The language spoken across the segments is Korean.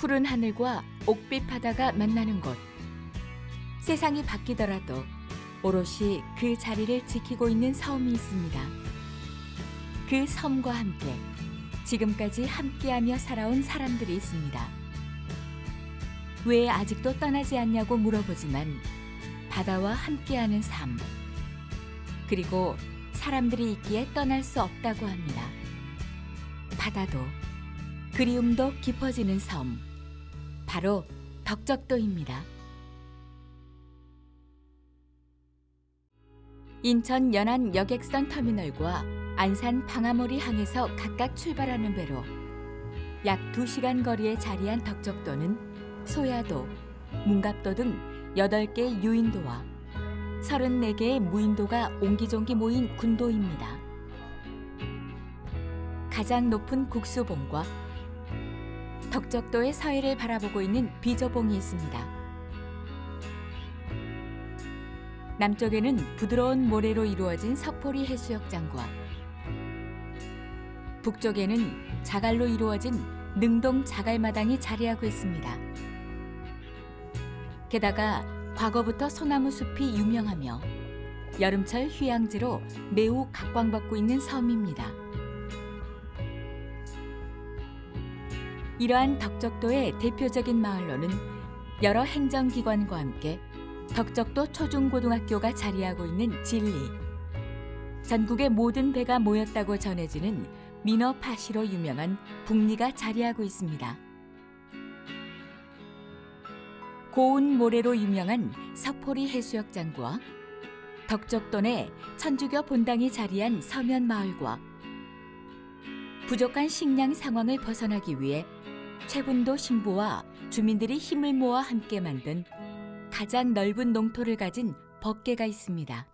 푸른 하늘과 옥빛 바다가 만나는 곳. 세상이 바뀌더라도 오롯이 그 자리를 지키고 있는 섬이 있습니다. 그 섬과 함께 지금까지 함께하며 살아온 사람들이 있습니다. 왜 아직도 떠나지 않냐고 물어보지만 바다와 함께하는 삶, 그리고 사람들이 있기에 떠날 수 없다고 합니다. 바다도 그리움도 깊어지는 섬, 바로 덕적도입니다. 인천 연안 여객선 터미널과 안산 방아모리 항에서 각각 출발하는 배로 약 2시간 거리에 자리한 덕적도는 소야도, 문갑도 등 8개의 유인도와 34개의 무인도가 옹기종기 모인 군도입니다. 가장 높은 국수봉과 덕적도의 서해를 바라보고 있는 비저봉이 있습니다. 남쪽에는 부드러운 모래로 이루어진 석포리 해수욕장과 북쪽에는 자갈로 이루어진 능동 자갈마당이 자리하고 있습니다. 게다가 과거부터 소나무 숲이 유명하며 여름철 휴양지로 매우 각광받고 있는 섬입니다. 이러한 덕적도의 대표적인 마을로는 여러 행정기관과 함께 덕적도 초중고등학교가 자리하고 있는 진리, 전국의 모든 배가 모였다고 전해지는 민어파시로 유명한 북리가 자리하고 있습니다. 고운 모래로 유명한 석포리 해수욕장과 덕적도 내 천주교 본당이 자리한 서면마을과 부족한 식량 상황을 벗어나기 위해 최분도 신부와 주민들이 힘을 모아 함께 만든 가장 넓은 농토를 가진 법계가 있습니다.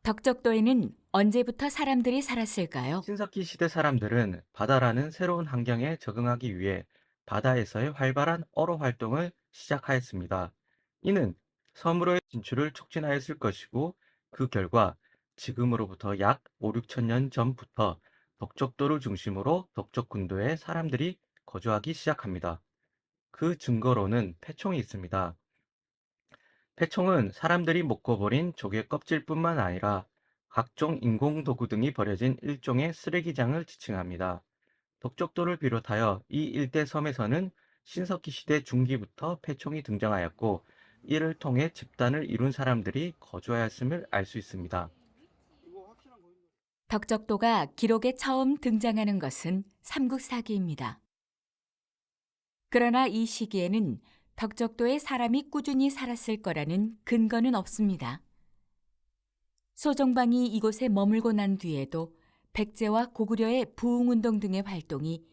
덕적도에는 언제부터 사람들이 살았을까요? 신석기 시대 사람들은 바다라는 새로운 환경에 적응하기 위해 바다에서의 활발한 어로 활동을 시작하였습니다. 이는 섬으로의 진출을 촉진하였을 것이고, 그 결과 지금으로부터 약 5, 6천 년 전부터 덕적도를 중심으로 덕적군도에 사람들이 거주하기 시작합니다. 그 증거로는 패총이 있습니다. 패총은 사람들이 먹고버린 조개 껍질뿐만 아니라 각종 인공도구 등이 버려진 일종의 쓰레기장을 지칭합니다. 덕적도를 비롯하여 이 일대 섬에서는 신석기 시대 중기부터 패총이 등장하였고, 이를 통해 집단을 이룬 사람들이 거주하였음을 알 수 있습니다. 덕적도가 기록에 처음 등장하는 것은 삼국사기입니다. 그러나 이 시기에는 덕적도에 사람이 꾸준히 살았을 거라는 근거는 없습니다. 소정방이 이곳에 머물고 난 뒤에도 백제와 고구려의 부흥운동 등의 활동이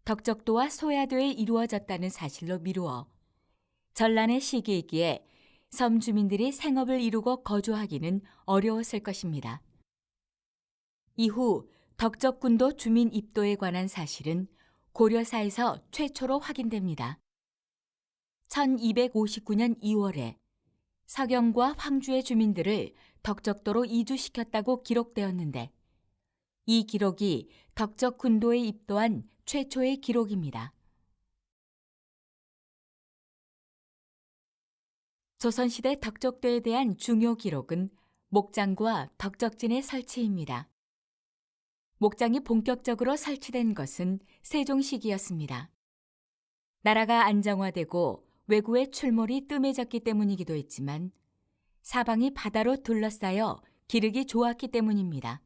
덕적도와 소야도에 이루어졌다는 사실로 미루어 전란의 시기이기에 섬 주민들이 생업을 이루고 거주하기는 어려웠을 것입니다. 이후 덕적군도 주민 입도에 관한 사실은 고려사에서 최초로 확인됩니다. 1259년 2월에 서경과 황주의 주민들을 덕적도로 이주시켰다고 기록되었는데, 이 기록이 덕적군도에 입도한 최초의 기록입니다. 조선시대 덕적도에 대한 중요 기록은 목장과 덕적진의 설치입니다. 목장이 본격적으로 설치된 것은 세종 시기였습니다. 나라가 안정화되고 외구의 출몰이 뜸해졌기 때문이기도 했지만 사방이 바다로 둘러싸여 기르기 좋았기 때문입니다.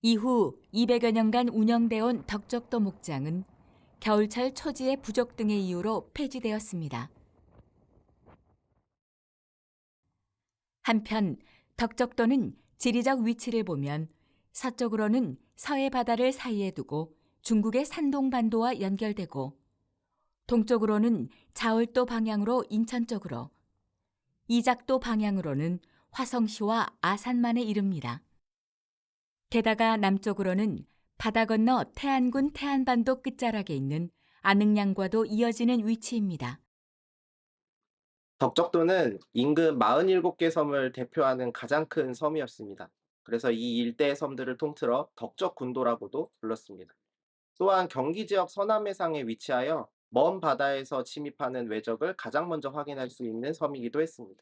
이후 200여 년간 운영되어 온 덕적도 목장은 겨울철 초지의 부족 등의 이유로 폐지되었습니다. 한편 덕적도는 지리적 위치를 보면 서쪽으로는 서해 바다를 사이에 두고 중국의 산동반도와 연결되고, 동쪽으로는 자월도 방향으로 인천 쪽으로, 이작도 방향으로는 화성시와 아산만에 이릅니다. 게다가 남쪽으로는 바다 건너 태안군 태안반도 끝자락에 있는 안흥량과도 이어지는 위치입니다. 덕적도는 인근 47개 섬을 대표하는 가장 큰 섬이었습니다. 그래서 이 일대의 섬들을 통틀어 덕적군도라고도 불렀습니다. 또한 경기 지역 서남해상에 위치하여 먼 바다에서 침입하는 외적을 가장 먼저 확인할 수 있는 섬이기도 했습니다.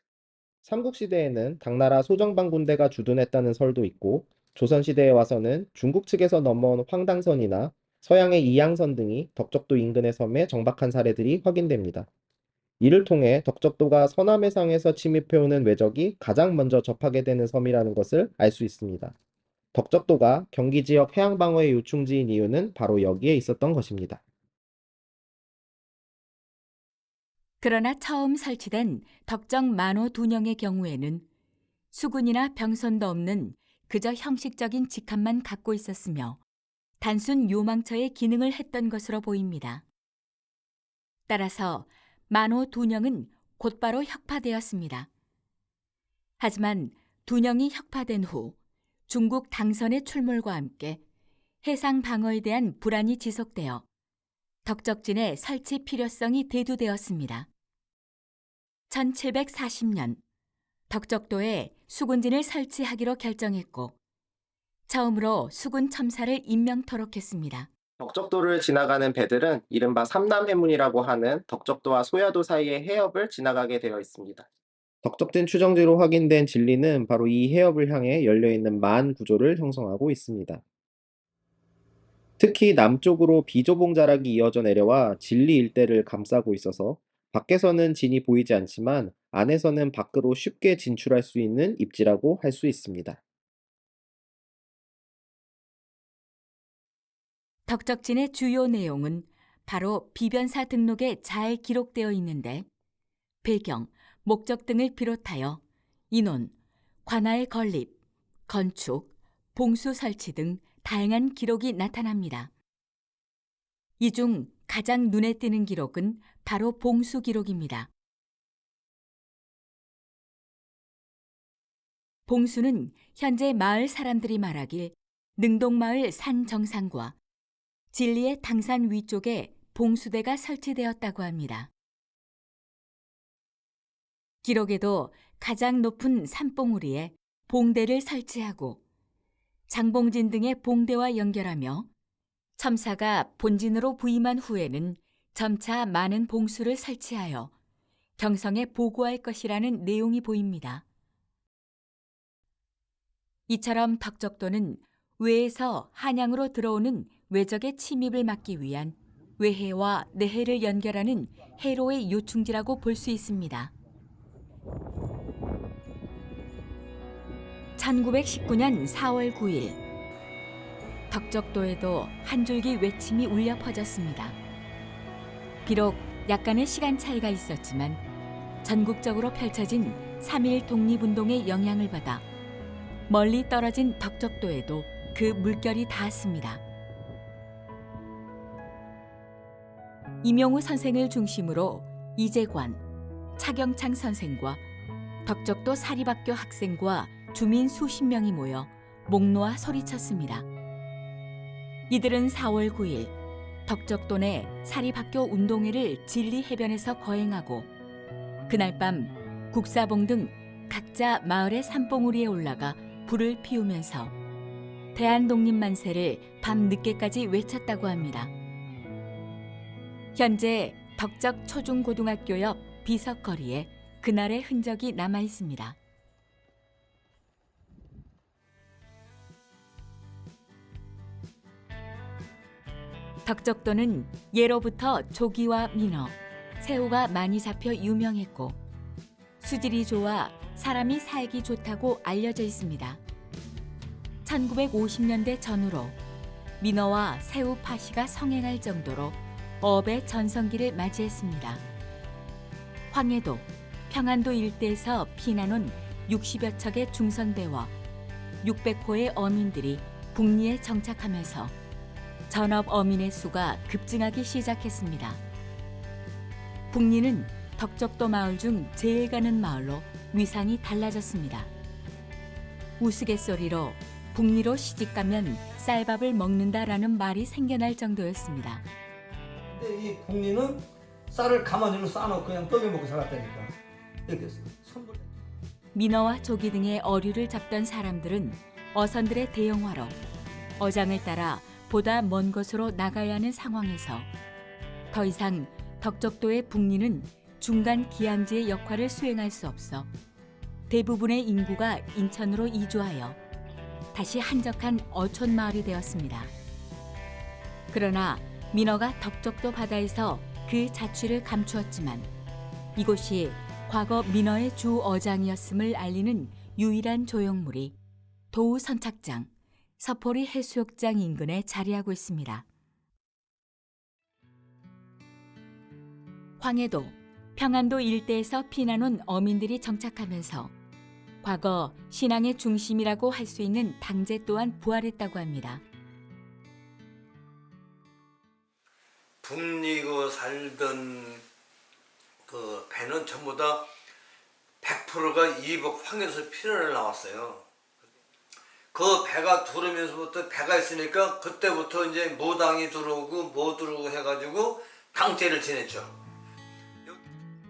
삼국시대에는 당나라 소정방 군대가 주둔했다는 설도 있고, 조선시대에 와서는 중국 측에서 넘어온 황당선이나 서양의 이양선 등이 덕적도 인근의 섬에 정박한 사례들이 확인됩니다. 이를 통해 덕적도가 서남해상에서 침입해오는 외적이 가장 먼저 접하게 되는 섬이라는 것을 알 수 있습니다. 덕적도가 경기 지역 해양 방어의 요충지인 이유는 바로 여기에 있었던 것입니다. 그러나 처음 설치된 덕적 만호 둔영의 경우에는 수군이나 병선도 없는 그저 형식적인 직함만 갖고 있었으며 단순 요망처의 기능을 했던 것으로 보입니다. 따라서 만호 둔영은 곧바로 혁파되었습니다. 하지만 둔영이 혁파된 후 중국 당선의 출몰과 함께 해상 방어에 대한 불안이 지속되어 덕적진의 설치 필요성이 대두되었습니다. 1740년 덕적도에 수군진을 설치하기로 결정했고 처음으로 수군 첨사를 임명토록 했습니다. 덕적도를 지나가는 배들은 이른바 삼남해문이라고 하는 덕적도와 소야도 사이의 해협을 지나가게 되어 있습니다. 덕적진 추정지로 확인된 진리는 바로 이 해협을 향해 열려있는 만 구조를 형성하고 있습니다. 특히 남쪽으로 비조봉 자락이 이어져 내려와 진리 일대를 감싸고 있어서 밖에서는 진이 보이지 않지만 안에서는 밖으로 쉽게 진출할 수 있는 입지라고 할 수 있습니다. 덕적진의 주요 내용은 바로 비변사 등록에 잘 기록되어 있는데 배경, 목적 등을 비롯하여 인원, 관하의 건립, 건축, 봉수 설치 등 다양한 기록이 나타납니다. 이 중 가장 눈에 띄는 기록은 바로 봉수 기록입니다. 봉수는 현재 마을 사람들이 말하길 능동마을 산 정상과 진리의 당산 위쪽에 봉수대가 설치되었다고 합니다. 기록에도 가장 높은 산봉우리에 봉대를 설치하고 장봉진 등의 봉대와 연결하며 첨사가 본진으로 부임한 후에는 점차 많은 봉수를 설치하여 경성에 보고할 것이라는 내용이 보입니다. 이처럼 덕적도는 외에서 한양으로 들어오는 외적의 침입을 막기 위한 외해와 내해를 연결하는 해로의 요충지라고 볼 수 있습니다. 1919년 4월 9일 덕적도에도 한 줄기 외침이 울려 퍼졌습니다. 비록 약간의 시간 차이가 있었지만 전국적으로 펼쳐진 3.1 독립운동의 영향을 받아 멀리 떨어진 덕적도에도 그 물결이 닿았습니다. 이명우 선생을 중심으로 이재관, 차경창 선생과 덕적도 사립학교 학생과 주민 수십 명이 모여 목 놓아 소리쳤습니다. 이들은 4월 9일 덕적도 내 사립학교 운동회를 진리해변에서 거행하고 그날 밤 국사봉 등 각자 마을의 산봉우리에 올라가 불을 피우면서 대한독립만세를 밤 늦게까지 외쳤다고 합니다. 현재 덕적 초중고등학교 옆 비석거리에 그날의 흔적이 남아 있습니다. 덕적도는 예로부터 조기와 민어, 새우가 많이 잡혀 유명했고 수질이 좋아 사람이 살기 좋다고 알려져 있습니다. 1950년대 전후로 민어와 새우 파시가 성행할 정도로 어업의 전성기를 맞이했습니다. 황해도, 평안도 일대에서 피난 온 60여 척의 중선대와 600호의 어민들이 북리에 정착하면서 전업 어민의 수가 급증하기 시작했습니다. 북리는 덕적도 마을 중 제일 가는 마을로 위상이 달라졌습니다. 우스갯소리로 북리로 시집가면 쌀밥을 먹는다라는 말이 생겨날 정도였습니다. 근데 이 북리는 쌀을 가마니로 싸놓고 그냥 떠겨 먹고 살았다니까. 이렇게 선물. 민어와 조기 등의 어류를 잡던 사람들은 어선들의 대형화로 어장을 따라 보다 먼 곳으로 나가야 하는 상황에서 더 이상 덕적도의 북리는 중간 기항지의 역할을 수행할 수 없어 대부분의 인구가 인천으로 이주하여 다시 한적한 어촌 마을이 되었습니다. 그러나 민어가 덕적도 바다에서 그 자취를 감추었지만 이곳이 과거 민어의 주 어장이었음을 알리는 유일한 조형물이 도우 선착장, 서포리 해수욕장 인근에 자리하고 있습니다. 황해도, 평안도 일대에서 피난 온 어민들이 정착하면서 과거 신앙의 중심이라고 할 수 있는 당제 또한 부활했다고 합니다. 북리고 살던 그 배는 전부 다 100%가 이북 황해에서 피난을 나왔어요. 그 배가 들어오면서부터 배가 있으니까 그때부터 이제 모당이 들어오고 뭐 들어오고 해가지고 당제를 지냈죠.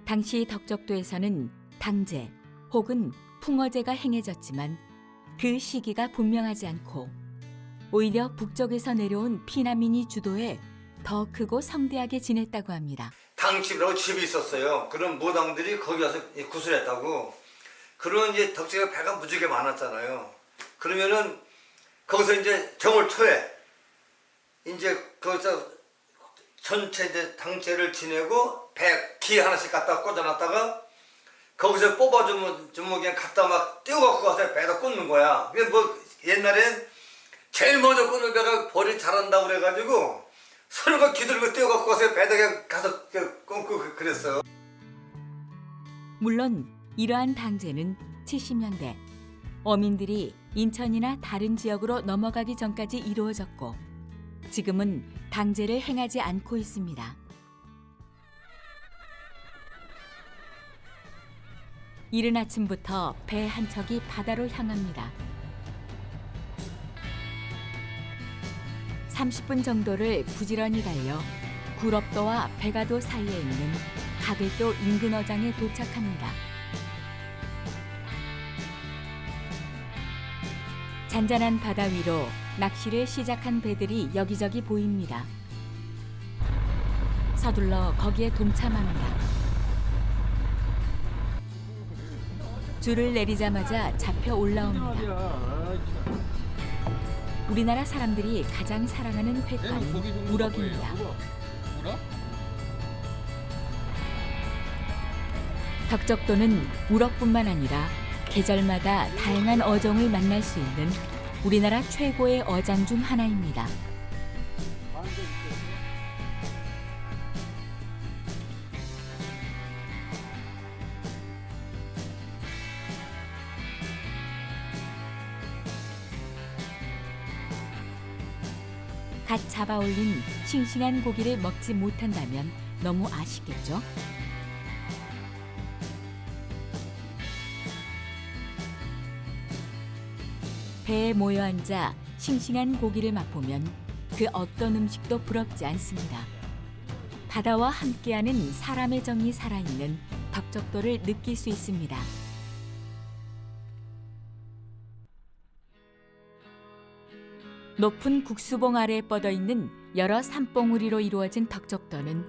당시 덕적도에서는 당제 혹은 풍어제가 행해졌지만 그 시기가 분명하지 않고 오히려 북쪽에서 내려온 피난민이 주도해 더 크고 성대하게 지냈다고 합니다. 당집이라고 집이 있었어요. 그런 모당들이 거기 가서 구슬했다고. 그런 이제 덕지가 배가 무지개 많았잖아요. 그러면은 거기서 이제 정월 초에 이제 거기서 전체 이제 당제를 지내고 배 기 하나씩 갖다 꽂아놨다가 거기서 뽑아주면 그냥 갖다 막 띄워갖고 가서 배에다 꽂는 거야. 그게 뭐 옛날엔 제일 먼저 꽂는 배가 벌이 잘한다고 그래가지고 서로가 기들고 띄워갖고 가서 배에다 가서 꽂고 그랬어요. 물론 이러한 당제는 70년대 어민들이 인천이나 다른 지역으로 넘어가기 전까지 이루어졌고 지금은 당제를 행하지 않고 있습니다. 이른 아침부터 배 한 척이 바다로 향합니다. 30분 정도를 부지런히 달려 구럽도와 백아도 사이에 있는 가글도 인근 어장에 도착합니다. 잔잔한 바다 위로 낚시를 시작한 배들이 여기저기 보입니다. 서둘러 거기에 동참합니다. 줄을 내리자마자 잡혀 올라옵니다. 우리나라 사람들이 가장 사랑하는 횟감은 우럭입니다. 덕적도는 우럭뿐만 아니라 계절마다 다양한 어종을 만날 수 있는 우리나라 최고의 어장 중 하나입니다. 갓 잡아올린 싱싱한 고기를 먹지 못한다면 너무 아쉽겠죠? 배에 모여 앉아 싱싱한 고기를 맛보면 그 어떤 음식도 부럽지 않습니다. 바다와 함께하는 사람의 정이 살아있는 덕적도를 느낄 수 있습니다. 높은 국수봉 아래에 뻗어있는 여러 산봉우리로 이루어진 덕적도는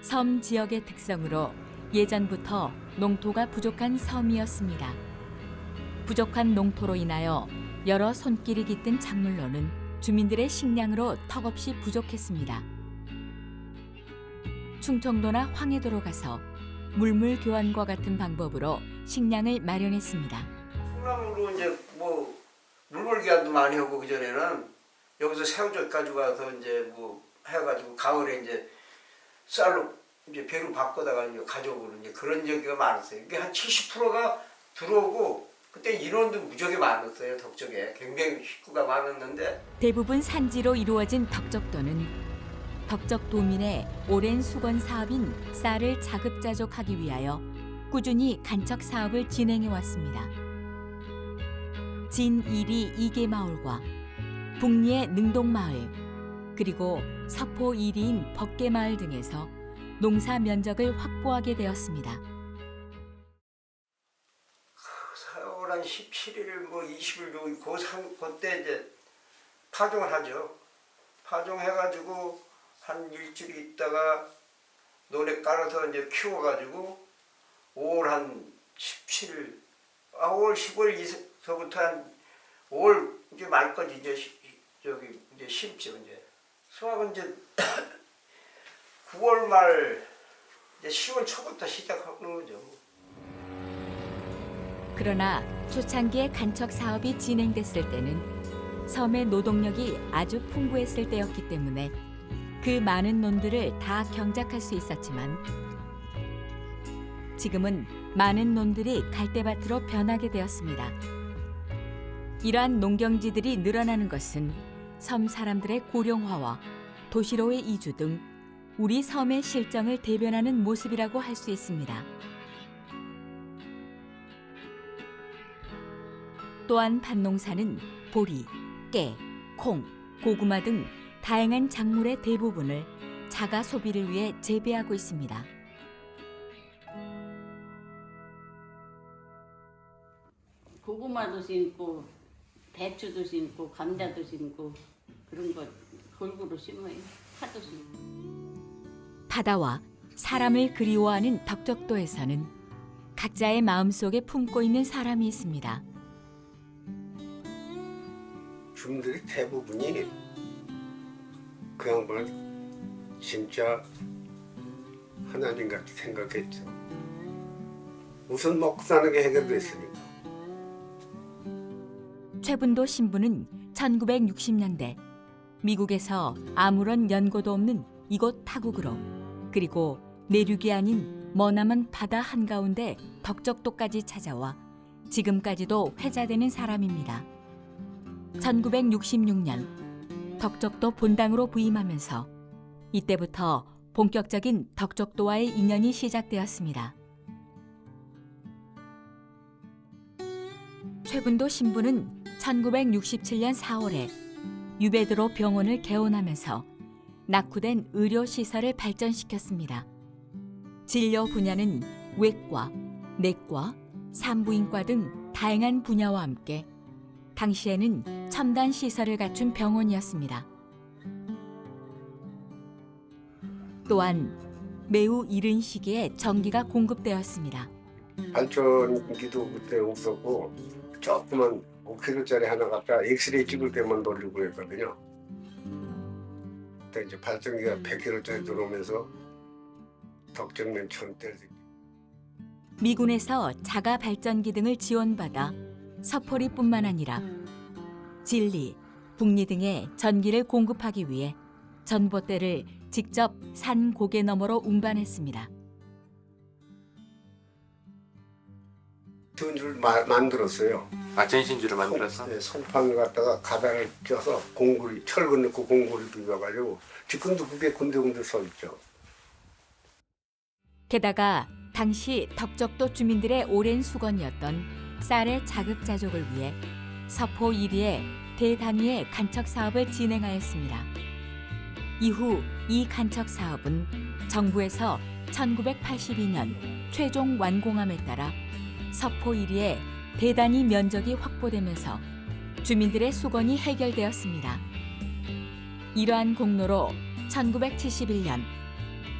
섬 지역의 특성으로 예전부터 농토가 부족한 섬이었습니다. 부족한 농토로 인하여 여러 손길이 깃든 작물로는 주민들의 식량으로 턱없이 부족했습니다. 충청도나 황해도로 가서 물물 교환과 같은 방법으로 식량을 마련했습니다. 풍랑으로 이제 뭐 물벌기한도 많이 하고 그 전에는 여기서 새우젓 가져가서 이제 뭐 해가지고 가을에 이제 쌀로 이제 배로 바꿔다가 이제 가져오는 이제 그런 얘기가 많았어요. 이게 한 70%가 들어오고 그때 인원도 무지하게 많았어요. 덕적에 굉장히 식구가 많았는데 대부분 산지로 이루어진 덕적도는 덕적도민의 오랜 수건 사업인 쌀을 자급자족하기 위하여 꾸준히 간척 사업을 진행해 왔습니다. 진이리 이계마을과 북리의 능동마을 그리고 서포 1위인 법계마을 등에서 농사 면적을 확보하게 되었습니다. 4월 한 17일 뭐 20일 그때 이제 파종을 하죠. 파종해가지고 한 일주일 있다가 논에 깔아서 이제 키워가지고 5월 한 17일, 5월 15일서부터 한 5월 이제 말까지 이제 저기 이제 심죠 이제. 수확은 이제 9월 말 이제 10월 초부터 시작하는 거죠. 그러나 초창기에 간척 사업이 진행됐을 때는 섬의 노동력이 아주 풍부했을 때였기 때문에 그 많은 논들을 다 경작할 수 있었지만 지금은 많은 논들이 갈대밭으로 변하게 되었습니다. 이러한 농경지들이 늘어나는 것은 섬 사람들의 고령화와 도시로의 이주 등 우리 섬의 실정을 대변하는 모습이라고 할 수 있습니다. 또한 밭농사는 보리, 깨, 콩, 고구마 등 다양한 작물의 대부분을 자가 소비를 위해 재배하고 있습니다. 고구마도 심고 배추도 심고 감자도 심고 그런 거 골고루 심어요. 파도 심고. 바다와 사람을 그리워하는 덕적도에서는 각자의 마음속에 품고 있는 사람이 있습니다. 주민들이 대부분이 그 양반을 진짜 하나님 같이 생각했죠. 우선 먹고 사는 게 해결됐으니까. 최분도 신부는 1960년대 미국에서 아무런 연고도 없는 이곳 타국으로 그리고 내륙이 아닌 머나먼 바다 한가운데 덕적도까지 찾아와 지금까지도 회자되는 사람입니다. 1966년 덕적도 본당으로 부임하면서 이때부터 본격적인 덕적도와의 인연이 시작되었습니다. 최분도 신부는 1967년 4월에 유베드로 병원을 개원하면서 낙후된 의료시설을 발전시켰습니다. 진료 분야는 외과, 내과, 산부인과 등 다양한 분야와 함께 당시에는 첨단 시설을 갖춘 병원이었습니다. 또한 매우 이른 시기에 전기가 공급되었습니다. 발전기도 그때 없었고 조그만 5kg짜리 하나 갖다 엑스레이 찍을 때만 돌리고 그랬거든요. 그때 이제 발전기가 100kg짜리 들어오면서 덕정면 처음 때렸지. 미군에서 자가 발전기 등을 지원받아 서포리뿐만 아니라 진리, 북리 등의 전기를 공급하기 위해 전봇대를 직접 산 고개 너머로 운반했습니다. 전주를 만들었어요. 아, 전신주를 만들어서? 네, 송판을 갖다가 가다를 껴서 공구리, 철근 넣고 공구리 비벼가지고 지금도 그게 군데군데 서 있죠. 게다가 당시 덕적도 주민들의 오랜 수건이었던 쌀의 자급자족을 위해 서포 1위에 대단위의 간척 사업을 진행하였습니다. 이후 이 간척 사업은 정부에서 1982년 최종 완공함에 따라 서포 1위의 대단위 면적이 확보되면서 주민들의 수건이 해결되었습니다. 이러한 공로로 1971년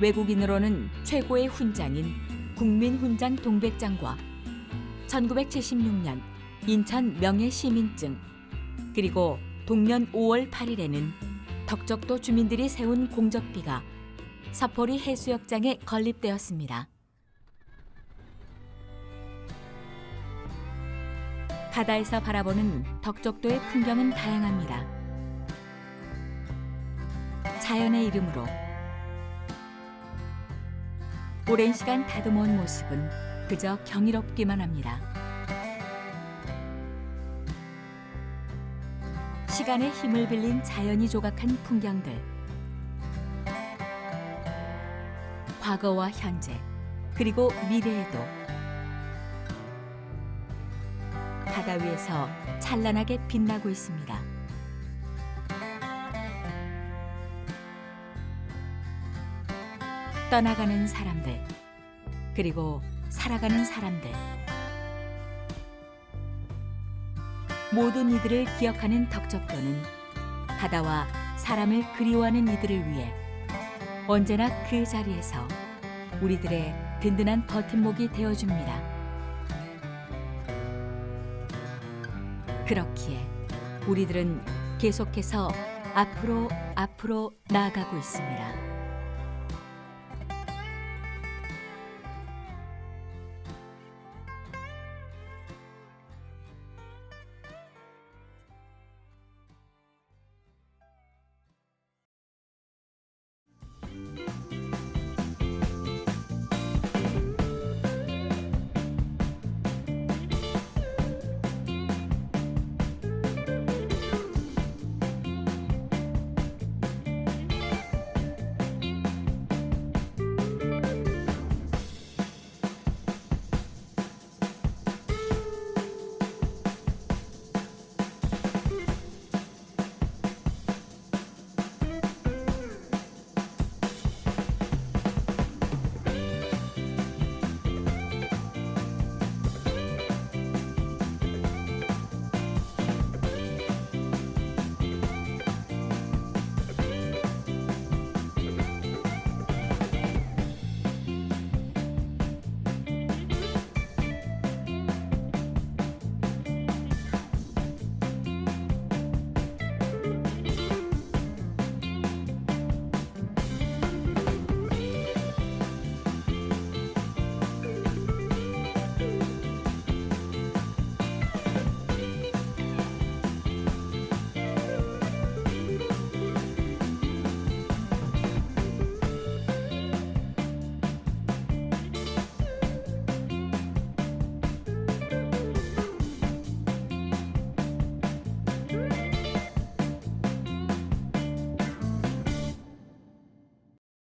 외국인으로는 최고의 훈장인 국민훈장 동백장과 1976년 인천 명예시민증 그리고 동년 5월 8일에는 덕적도 주민들이 세운 공적비가 서포리 해수욕장에 건립되었습니다. 바다에서 바라보는 덕적도의 풍경은 다양합니다. 자연의 이름으로 오랜 시간 다듬어온 모습은 그저 경이롭기만 합니다. 시간의 힘을 빌린 자연이 조각한 풍경들. 과거와 현재, 그리고 미래에도 바다 위에서 찬란하게 빛나고 있습니다. 떠나가는 사람들, 그리고 살아가는 사람들. 모든 이들을 기억하는 덕적도는 바다와 사람을 그리워하는 이들을 위해 언제나 그 자리에서 우리들의 든든한 버팀목이 되어줍니다. 그렇기에 우리들은 계속해서 앞으로 나아가고 있습니다.